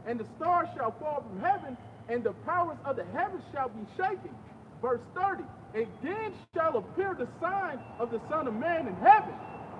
and the stars shall fall from heaven, and the powers of the heavens shall be shaken. Verse 30, and then shall appear the sign of the Son of Man in heaven.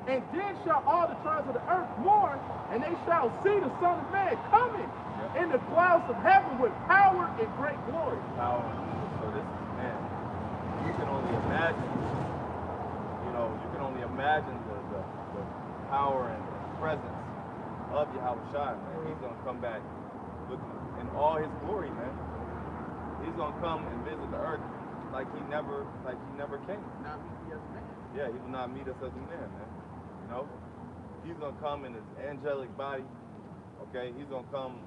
And then shall all the tribes of the earth mourn, and they shall see the Son of Man coming in the clouds of heaven with power and great glory. Power. So this is, man, you can only imagine, you can only imagine the power and presence of Yahweh Shai, man. He's going to come back looking in all his glory, man. He's going to come and visit the earth like he never came. Not meet as a man. Yeah, he will not meet us as a man, man. He's going to come in his angelic body, okay? He's going to come,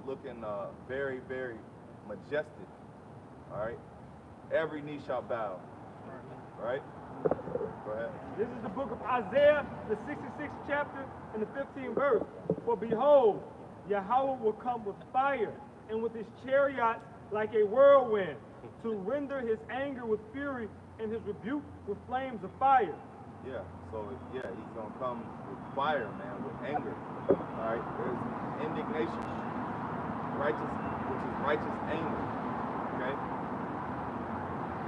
looking very, very majestic, all right? Every knee shall bow, all right? Go ahead. This is the book of Isaiah, the 66th chapter and the 15th verse. For behold, Yahweh will come with fire, and with his chariots like a whirlwind, to render his anger with fury and his rebuke with flames of fire. Yeah, so he's gonna come with fire, man, with anger. All right, there's indignation, which is righteous anger. Okay.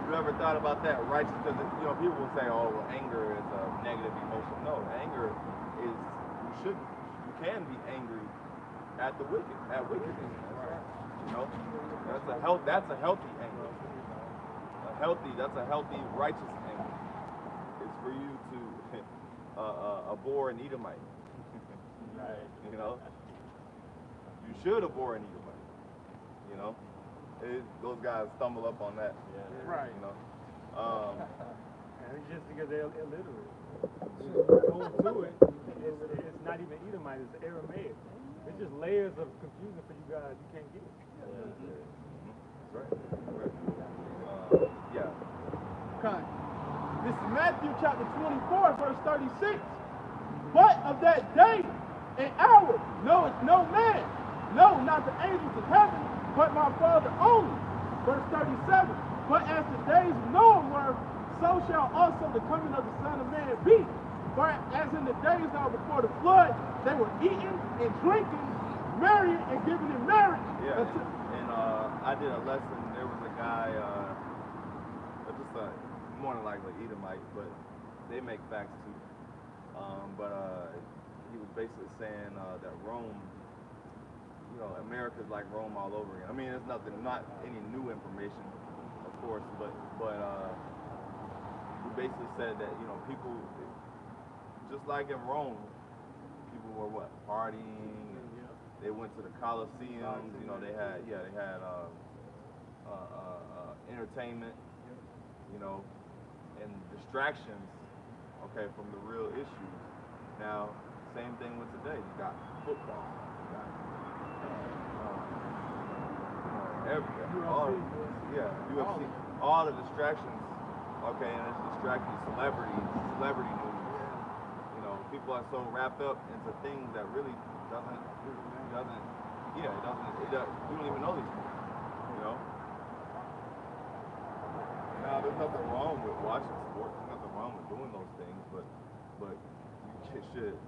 You ever thought about that? Righteous, because people will say, "Oh, well, anger is a negative emotion." No, anger is you can be angry at the wicked, at wickedness. That's a healthy anger. That's a healthy righteous anger. It's for you to abhor an Edomite. Right. You should abhor an Edomite. Those guys stumble up on that. Yeah. Right. And it's just because they're illiterate. Going to it, it's not even Edomite, it's Aramaic. It's just layers of confusion for you guys. You can't get it. That's right. Yeah. Okay. This is Matthew chapter 24, verse 36. But of that day and hour knoweth no man, no, not the angels of heaven, but my Father only. Verse 37. But as the days of Noah were, so shall also the coming of the Son of Man be. For as in the days now before the flood, they were eating and drinking, marrying and giving in marriage. Yeah. And I did a lesson. There was a guy, just more than likely Edomite, but they make facts too. He was basically saying that Rome, America's like Rome all over again. I mean, it's not any new information, of course, but he basically said that people, just like in Rome, people were partying. They went to the Colosseums. They had entertainment, and distractions, okay, from the real issues. Now, same thing with today. You got football. You got UFC. All the distractions, okay, and it's distracting celebrity news. People are so wrapped up into things that really you don't even know these people, Now, there's nothing wrong with watching sports. There's nothing wrong with doing those things, but you should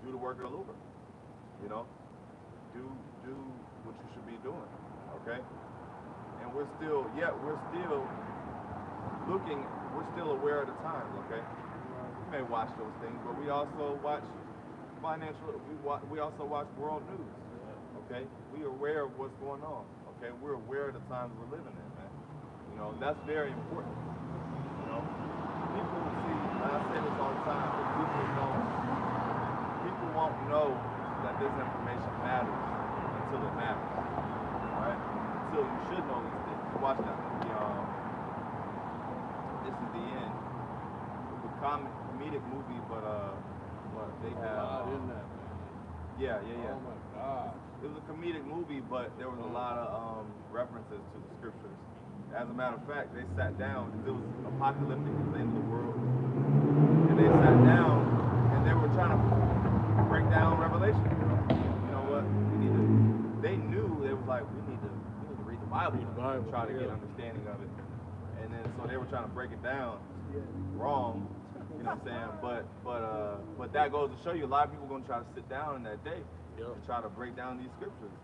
do the work of the Lord. Do what you should be doing. Okay? And we're still aware of the times. Okay? We may watch those things, but we also watch we also watch world news. Okay? We are aware of what's going on. Okay? We're aware of the times we're living in, man. That's very important. People see, and I say this all the time, but people won't know that this information matters until it matters. Alright? Until you should know these things. You watch that movie, This Is the End. It's a comedic movie, but they have isn't that? Yeah. Oh my God. It was a comedic movie, but there was a lot of references to the scriptures. As a matter of fact, they sat down because it was apocalyptic at the end of the world, and they sat down and they were trying to break down Revelation. You know what? They knew they was like, we need to read the Bible, and try to get understanding of it. And then so they were trying to break it down wrong. You know what I'm saying? But that goes to show you a lot of people are going to try to sit down in that day and try to break down these scriptures.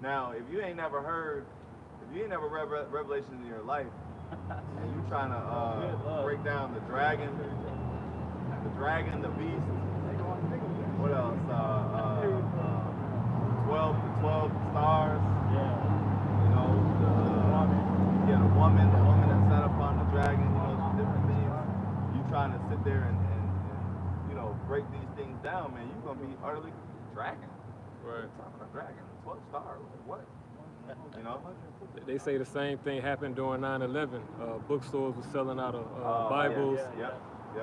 Now, if you ain't never heard, if you ain't never read Revelation in your life, and you trying to break down the dragon, the beast, what else? 12 stars. You know, the woman that sat upon the dragon. You know, different things. You trying to sit there and you know, break these things down, man. You're gonna be utterly dragon. Right. Talking about dragon, 12 stars. What? You know? They say the same thing happened during 9/11. Bookstores were selling out of Bibles. Yeah.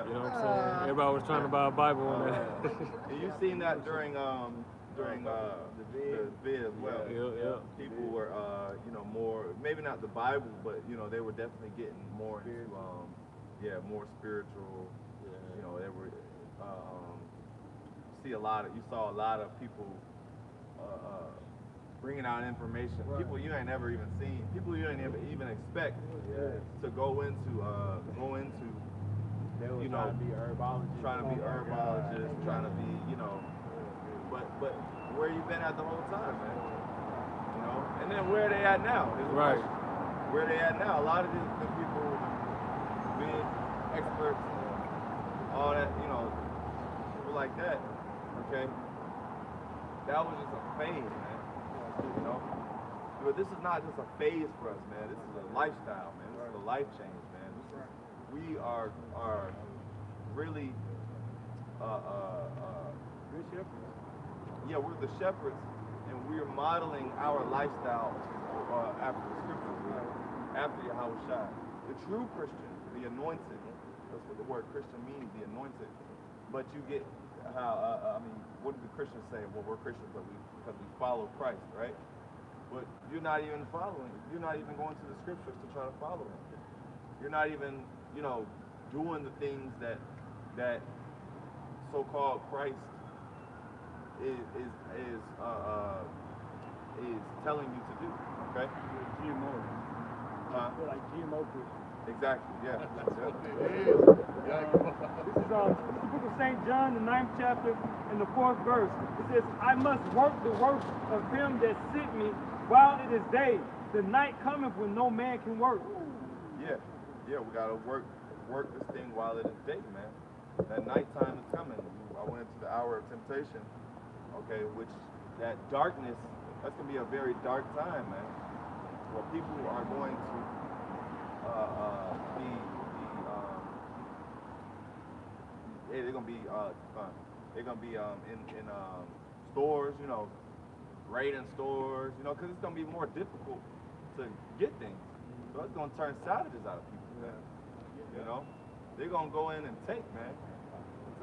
You know what I'm saying? Everybody was trying to buy a Bible on that. And you've seen that during the vid as well. Yeah. People were you know, more, maybe not the Bible, but you know, they were definitely getting more into more spiritual. You know, they were you saw a lot of people bringing out information. People you ain't never even seen. People you ain't even expect to go into you know, trying to be herbologists, trying to be, you know, but where you been at the whole time, man? You know, and then where they at now? Right. Where they at now? A lot of the people being experts, all that, you know, people like that. Okay, that was just a phase, man. You know, but this is not just a phase for us, man. This is a lifestyle, man. This is a life change, man. We are really Good shepherds. yeah, we're the shepherds, and we're modeling our lifestyle after the scriptures, after Yahushua. The true Christian, the anointed. That's what the word Christian means, the anointed. But you get how I mean, what do the Christians say? Well, we're Christians, but because we follow Christ, right? But you're not even following. You're not even going to the scriptures to try to follow Him. You're not even, you know, doing the things that so-called Christ is telling you to do. Okay? GMO. They're like GMO Christians. Exactly. Yeah. This is the book of St. John, the 9th chapter, and the 4th verse. It says, "I must work the works of him that sent me while it is day. The night cometh when no man can work." Yeah. We gotta work this thing while it is day, man. That nighttime is coming. I went into the hour of temptation. Okay, which that darkness, that's gonna be a very dark time, man. Where people are going to they're gonna be in stores, you know, raiding stores, you know, because it's gonna be more difficult to get things. So it's gonna turn savages out of people, man. You know, they're gonna go in and take, man.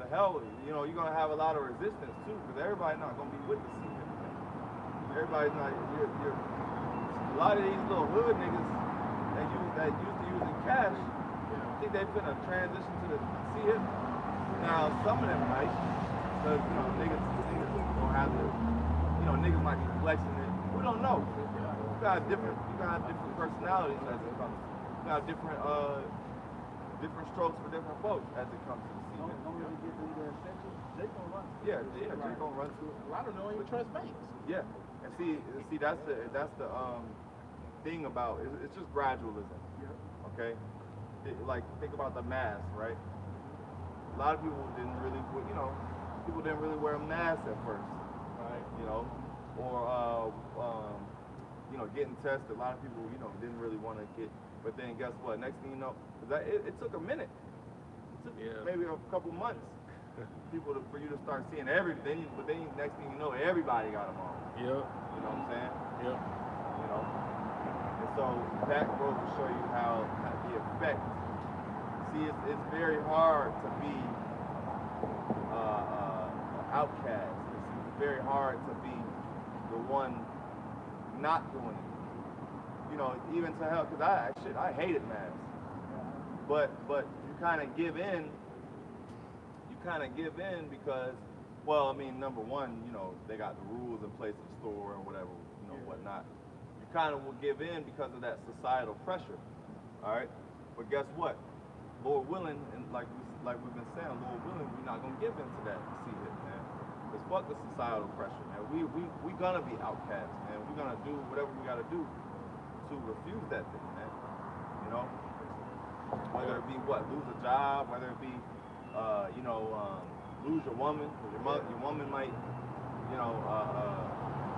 To hell, you know, you're gonna have a lot of resistance too, because everybody's not gonna be with the secret, man. Everybody's not. You're a lot of these little hood niggas that used to using cash, I think they finna transition to the C-hip. Now some of them might, because you know niggas don't have to, you know, niggas might be flexing it. We don't know. You got different personalities as it comes. You got different strokes for different folks as it comes to the C-hip. Don't really get into their essentials. They gonna run. Yeah, Jay gonna run to it. A lot of them don't even trust banks. Yeah, and see, that's the thing about it's just gradualism. Okay, like think about the mask, right? A lot of people didn't really, you know, wear masks at first, right? You know, or you know, getting tested. A lot of people, you know, didn't really want to get, but then guess what? Next thing you know, it took a minute. It took maybe a couple months. For you to start seeing everything, but then next thing you know, everybody got them on. Yep. You know what I'm saying? Yep. You know? And so that goes to show you how the effect. See, it's very hard to be an outcast. It's very hard to be the one not doing it. You know, even to help, because I hated masks. But you kind of give in. Because, well, I mean, number one, you know, they got the rules in place of the store and whatever, you know, whatnot. You kind of will give in because of that societal pressure, all right? But guess what? Lord willing, and like we've been saying, Lord willing, we're not going to give in to that C-hip, man. Because fuck the societal pressure, man. We gonna be outcast, man. We're gonna do whatever we gotta do to refuse that thing, man. You know? Whether it be what? Lose a job, whether it be, lose your woman. Your woman might,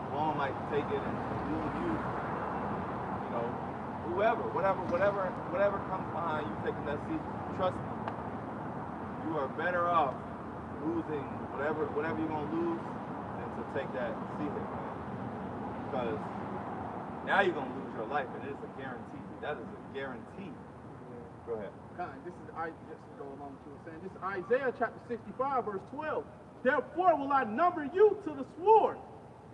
woman might take it and lose you. You know, whatever comes behind you taking that seat, trust me, you are better off losing whatever you're gonna lose than to take that seat, man. Because now you're gonna lose your life, and it is a guarantee. That is a guarantee. Go ahead. This is just to go along with what you were saying. This is Isaiah chapter 65, verse 12. Therefore will I number you to the sword,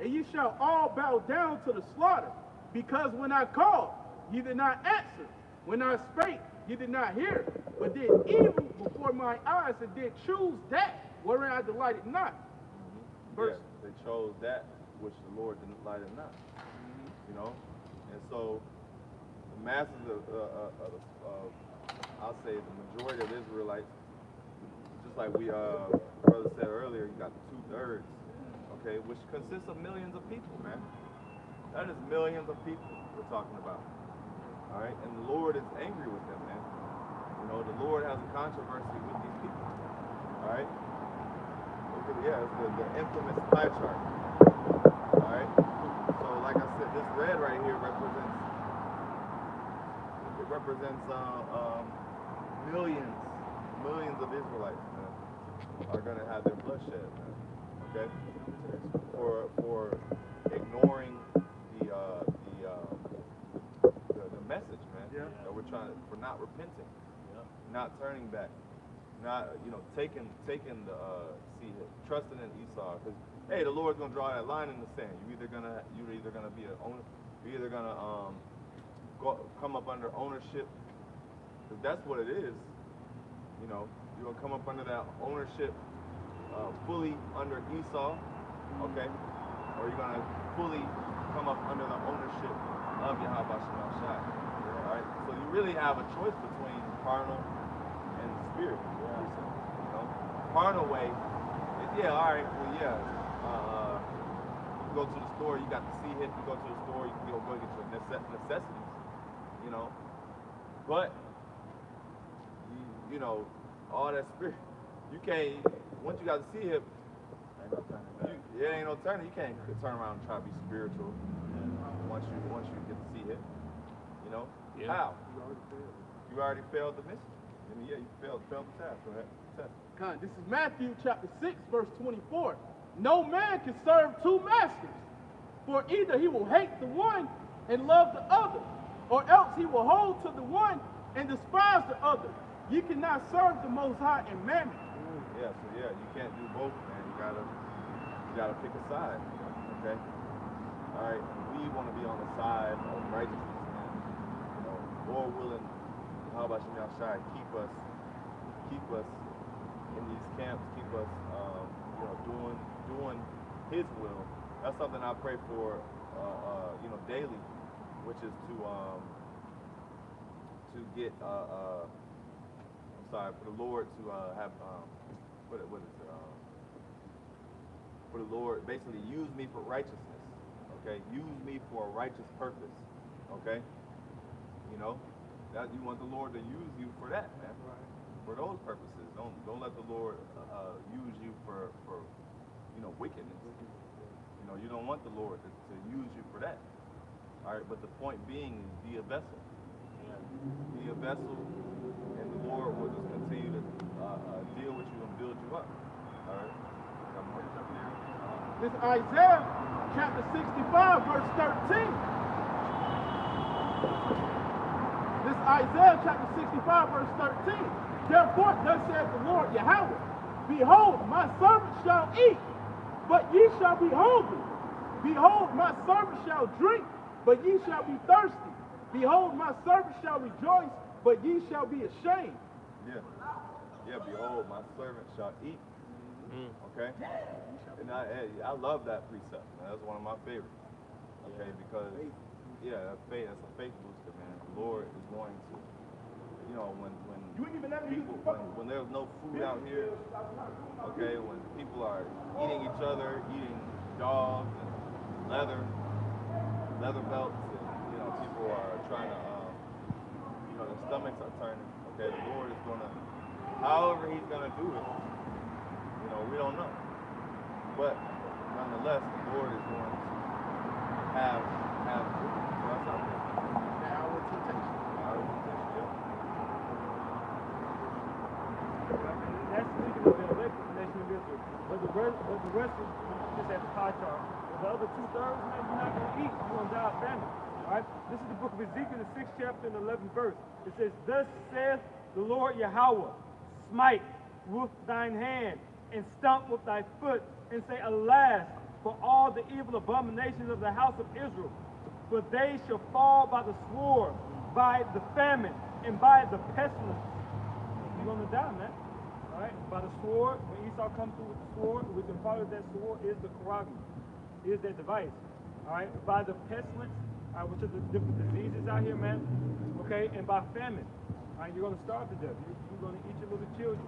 and ye shall all bow down to the slaughter. Because when I called, ye did not answer. When I spake, ye did not hear, but did evil before my eyes, and did choose that wherein I delighted not. Yeah, they chose that which the Lord delighted not. You know, and so the masses of I'll say the majority of Israelites, just like brother said earlier, you got the 2/3, okay, which consists of millions of people, man. That is millions of people we're talking about. All right, and the Lord is angry with them, man. You know, the Lord has a controversy with these people. All right. It's the infamous pie chart. All right. So, like I said, this red right here represents millions of Israelites, man, are gonna have their bloodshed, man. Okay, for ignoring the message, man. Yeah. That we're for not repenting, not turning back, not taking the seed, trusting in Esau, because hey, the Lord's gonna draw that line in the sand. You're either gonna be an owner, you're either gonna come up under ownership, because that's what it is. You know, you're gonna come up under that ownership, fully under Esau, okay, or you're gonna fully come up under the ownership of Yahweh Shema Shai. All right, so you really have a choice between carnal and the spirit. You know, carnal way, all right, well, yeah. You go to the store, you got the sea hit. You go to the store, you can go get your necessities. You know, but you know, all that spirit, you can't. Once you got the sea hit, it ain't no turning. You can't turn around and try to be spiritual. Once you get the sea hit, you know, how? You already failed the mission. I mean, you failed the task. Go ahead. This is Matthew chapter 6, verse 24. No man can serve two masters, for either he will hate the one and love the other, or else he will hold to the one and despise the other. You cannot serve the Most High and mammon. You can't do both, man. You gotta pick a side. Okay. All right. We want to be on the side of righteousness, man. You know, Lord willing, how about Shema Shai keep us in these camps, keep us, doing His will. That's something I pray for, daily, which is to get, for the Lord to have, what is it? For the Lord, basically use me for righteousness. Okay, use me for a righteous purpose. Okay, you know, that you want the Lord to use you for that, man. For those purposes. Don't let the Lord use you for wickedness. You know, you don't want the Lord to use you for that. All right, but the point being is be a vessel. Be a vessel, and the Lord will just continue to deal with you and build you up. All right. This is Isaiah chapter 65, verse 13. This is Isaiah chapter 65, verse 13. Therefore, thus saith the Lord Yahweh, behold, my servant shall eat, but ye shall be hungry. Behold, my servant shall drink, but ye shall be thirsty. Behold, my servant shall rejoice, but ye shall be ashamed. Yeah, behold, my servant shall eat. Okay? And I love that precept, man. That's one of my favorites. Okay, because, that's a faith booster, man. The Lord is going to, you know, when You ain't even let me people, when there's no food out here, okay, when people are eating each other, eating dogs and leather belts, and, you know, people are trying to, you know, their stomachs are turning, okay, the Lord is going to, however he's going to do it, you know, we don't know. But nonetheless, the Lord is going to have food for us out there. Our temptation. Our temptation, yeah. That's speaking of the elected nation of Israel. But the rest is just at the pie chart. But the other 2/3, man, you're not going to eat. You're going to die of famine. All right? This is the book of Ezekiel, the 6th chapter and 11th verse. It says, "Thus saith the Lord Yahweh, smite with thine hand, and stamp with thy foot, and say, Alas, for all the evil abominations of the house of Israel. For they shall fall by the sword, by the famine, and by the pestilence." You're going to die, man. All right? By the sword, when Esau comes through with the sword, which the part of that sword is the karagi, is that device. All right? By the pestilence, all right, which are the different diseases out here, man. Okay? And by famine. All right? You're going to starve to death. You're going to eat your little children.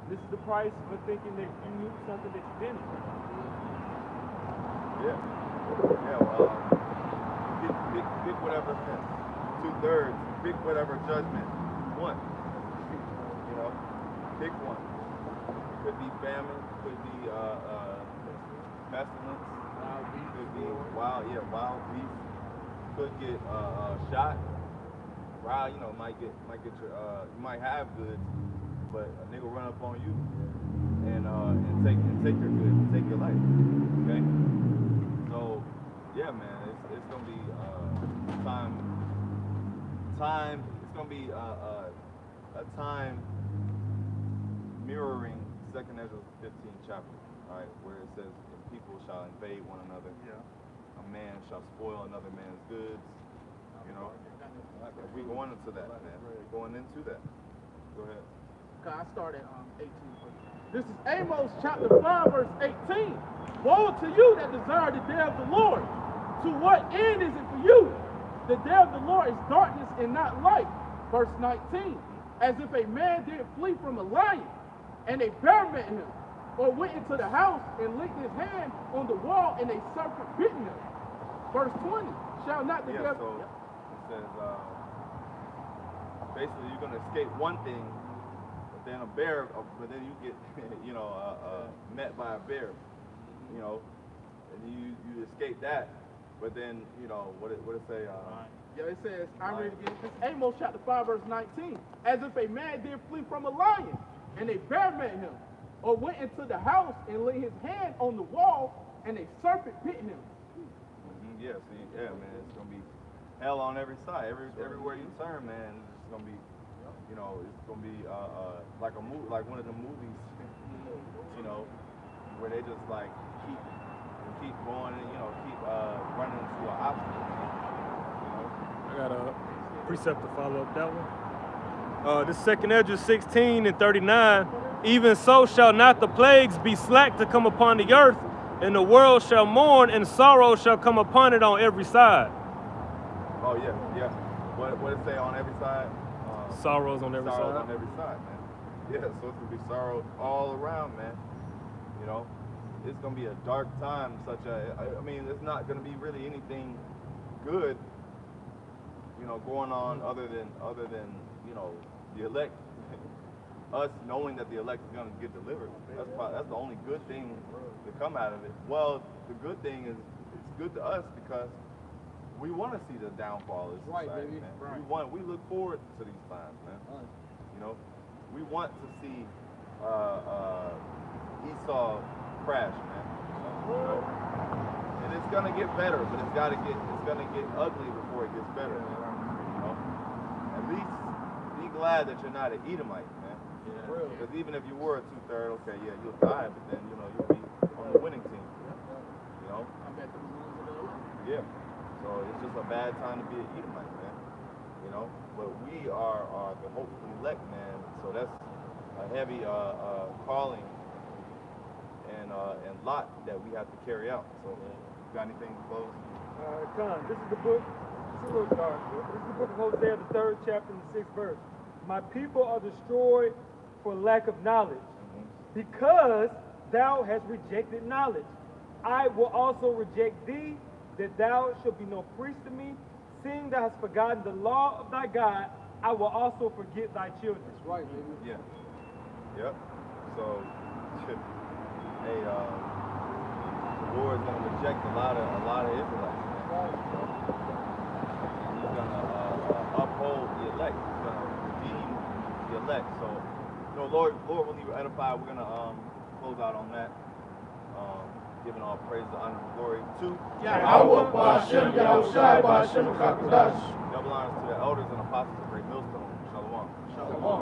This is the price for thinking that you knew something that you didn't. Yeah. Yeah, well, pick whatever, 2/3, pick whatever judgment you want. You know, pick one. Could be famine, could be pestilence, could be wild beast, could get shot. Wild, you know, might get your you might have goods, but a nigga run up on you and take your goods, and take your life. Okay? So yeah, man, it's gonna be time. It's gonna be a time mirroring 2nd Ezra 15th chapter, all right, where it says, "And people shall invade one another. Yeah. A man shall spoil another man's goods." You know, we going into that, man. We're going into that. Go ahead. I started 18. This is Amos chapter 5, verse 18. "Woe to you that desire the day of the Lord. To what end is it for you? The day of the Lord is darkness and not light." Verse 19. "As if a man did flee from a lion, and a bear met him, or went into the house and licked his hand on the wall, and a serpent bitten him." Verse 20. "Shall not the Yeah, devil..." so it says, basically you're gonna escape one thing, but then you get, you know, met by a bear, you know, and you escape that, but then, you know, what it say? Yeah, it says, I read it again. This is Amos chapter 5, verse 19. "As if a man did flee from a lion, and a bear met him, or went into the house and laid his hand on the wall, and a serpent bitten him." Yeah, see, yeah, man, it's gonna be hell on every side. Everywhere you turn, man, it's gonna be, you know, it's gonna be like a movie, like one of the movies, you know, where they just like keep going and, you know, keep running into an obstacle. You know. I got a precept to follow up that one. This 2nd Ezra 16 and 39. "Even so shall not the plagues be slack to come upon the earth, and the world shall mourn, and sorrow shall come upon it on every side." Oh yeah. What it say on every side? Sorrows on every sorrows side. on every side, man. Yeah, so it's gonna be sorrow all around, man. You know, it's gonna be a dark time. I mean, it's not gonna be really anything good, you know, going on other than you know, the elect. Us knowing that the elect is gonna get delivered. That's the only good thing to come out of it. Well, the good thing is it's good to us because we want to see the downfall of society, Right, baby. man. Right. We look forward to these times, man. Right. You know, we want to see Esau crash, man. You know? And it's gonna get better, but it's gonna get ugly before it gets better, man. You know, at least be glad that you're not an Edomite, man. Because even if you were a 2/3, okay, yeah, you'll die, but then, you know, you'll be on the winning team. You know? Yeah. So it's just a bad time to be an Edomite, man. You know? But we are the hopeful elect, man. So that's a heavy calling and lot that we have to carry out. So, got anything to close? This is the book. It's a little dark. This is the book of Hosea, the 3rd chapter and the 6th verse. My people are destroyed for lack of knowledge. Because thou hast rejected knowledge, I will also reject thee, that thou shalt be no priest to me. Seeing thou hast forgotten the law of thy God, I will also forget thy children. That's right, baby. Yeah. Yep. So, hey, the Lord is gonna reject a lot of Israelites. He's gonna uphold the elect. He's gonna redeem the elect. So, Lord, when you edify, we're gonna close out on that. Giving all praise, honor, and glory to Yahweh, Ba'ashem, Yahushai, Ba'ashem, Chakadash. double honors to the elders and apostles of Great Millstone. Shalom. Shalom.